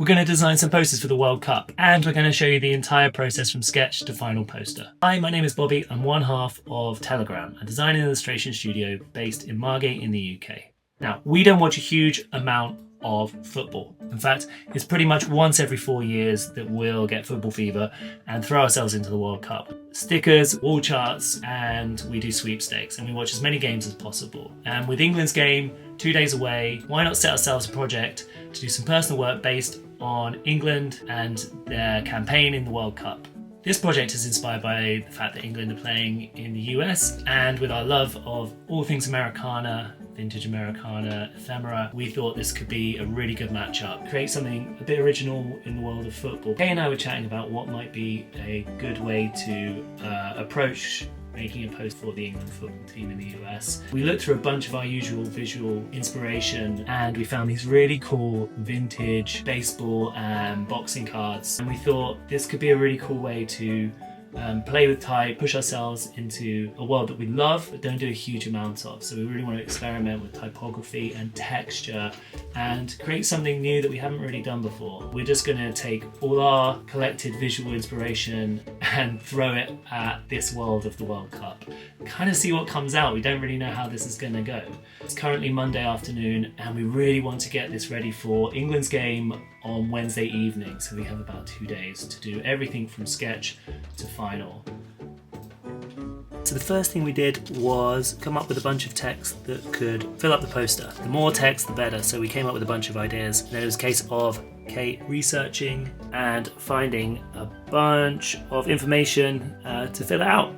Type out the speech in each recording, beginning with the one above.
We're going to design some posters for the World Cup, and we're going to show you the entire process from sketch to final poster. Hi, my name is Bobby. I'm one half of Telegram, a design and illustration studio based in Margate in the UK. Now, we don't watch a huge amount of football. In fact, it's pretty much once every 4 years that we'll get football fever and throw ourselves into the World Cup. Stickers, wall charts, and we do sweepstakes, and we watch as many games as possible. And with England's game 2 days away, why not set ourselves a project to do some personal work based on England and their campaign in the World Cup. This project is inspired by the fact that England are playing in the US, and with our love of all things Americana, vintage Americana, ephemera, we thought this could be a really good matchup. Create something a bit original in the world of football. Kay and I were chatting about what might be a good way to approach making a post for the England football team in the US. We looked through a bunch of our usual visual inspiration, and we found these really cool vintage baseball and boxing cards, and we thought this could be a really cool way to play with type, push ourselves into a world that we love but don't do a huge amount of. So we really want to experiment with typography and texture and create something new that we haven't really done before. We're just going to take all our collected visual inspiration and throw it at this world of the World Cup. Kind of see what comes out. We don't really know how this is going to go. It's currently Monday afternoon, and we really want to get this ready for England's game on Wednesday evening. So we have about 2 days to do everything from sketch to final. So the first thing we did was come up with a bunch of text that could fill up the poster. The more text, the better. So we came up with a bunch of ideas. And then it was a case of Kate researching and finding a bunch of information to fill it out.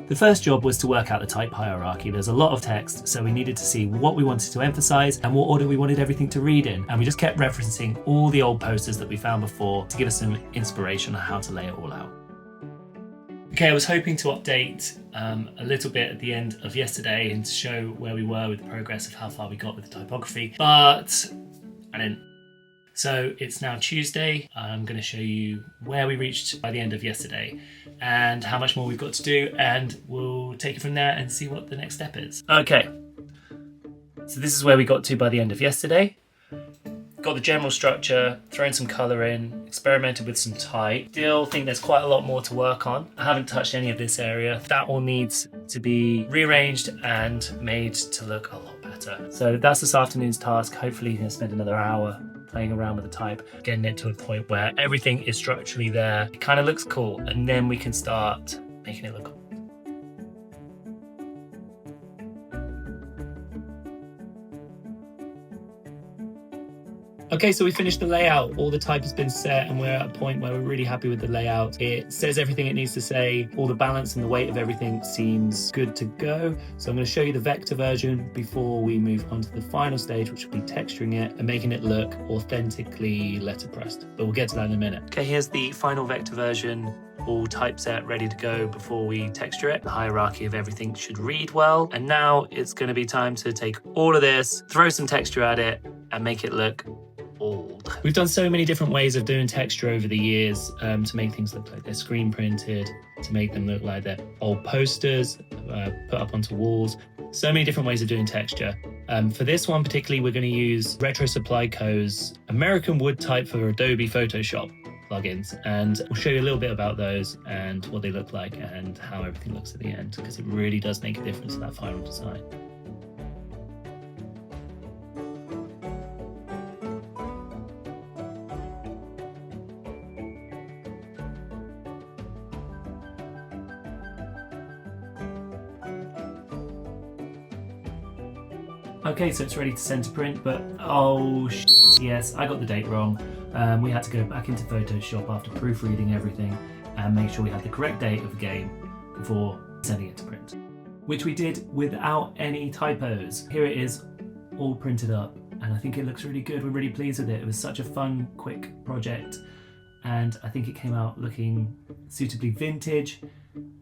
The first job was to work out the type hierarchy. There's a lot of text, so we needed to see what we wanted to emphasize and what order we wanted everything to read in. And we just kept referencing all the old posters that we found before to give us some inspiration on how to lay it all out. Okay, I was hoping to update a little bit at the end of yesterday and to show where we were with the progress of how far we got with the typography, but I didn't. So it's now Tuesday. I'm going to show you where we reached by the end of yesterday and how much more we've got to do, and we'll take it from there and see what the next step is. Okay, so this is where we got to by the end of yesterday. Got the general structure, thrown some colour in, experimented with some type. Still think there's quite a lot more to work on. I haven't touched any of this area. That all needs to be rearranged and made to look a lot better. So that's this afternoon's task. Hopefully you can spend another hour playing around with the type, getting it to a point where everything is structurally there. It kind of looks cool, and then we can start making it look cool. Okay, so we finished the layout. All the type has been set, and we're at a point where we're really happy with the layout. It says everything it needs to say. All the balance and the weight of everything seems good to go. So I'm going to show you the vector version before we move on to the final stage, which will be texturing it and making it look authentically letterpressed. But we'll get to that in a minute. Okay, here's the final vector version, all typeset ready to go before we texture it. The hierarchy of everything should read well. And now it's going to be time to take all of this, throw some texture at it, and make it look old. We've done so many different ways of doing texture over the years to make things look like they're screen printed, to make them look like they're old posters put up onto walls. So many different ways of doing texture. For this one particularly, we're going to use Retro Supply Co.'s American Wood Type for Adobe Photoshop plugins, and we'll show you a little bit about those and what they look like and how everything looks at the end, because it really does make a difference to that final design. Okay, so it's ready to center print, but yes, I got the date wrong. We had to go back into Photoshop after proofreading everything and make sure we had the correct date of the game before sending it to print, which we did without any typos. Here it is, all printed up, and I think it looks really good. We're really pleased with it. It was such a fun, quick project, and I think it came out looking suitably vintage.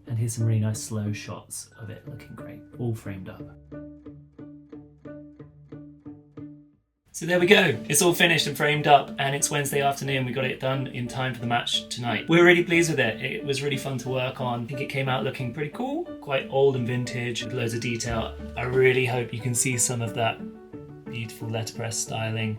And here's some really nice slow shots of it looking great, all framed up. So there we go, it's all finished and framed up, and it's Wednesday afternoon. We got it done in time for the match tonight. We're really pleased with it. It was really fun to work on. I think it came out looking pretty cool, quite old and vintage with loads of detail. I really hope you can see some of that beautiful letterpress styling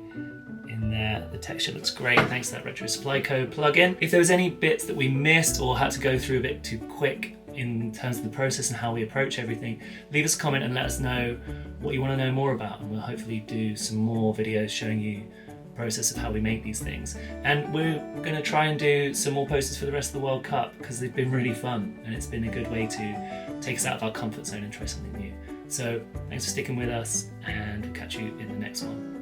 in in there. The texture looks great thanks to that Retro Supply Code plugin. If there was any bits that we missed or had to go through a bit too quick in terms of the process and how we approach everything, leave us a comment and let us know what you want to know more about, and we'll hopefully do some more videos showing you the process of how we make these things. And we're going to try and do some more posters for the rest of the World Cup because they've been really fun and it's been a good way to take us out of our comfort zone and try something new. So thanks for sticking with us, and we'll catch you in the next one.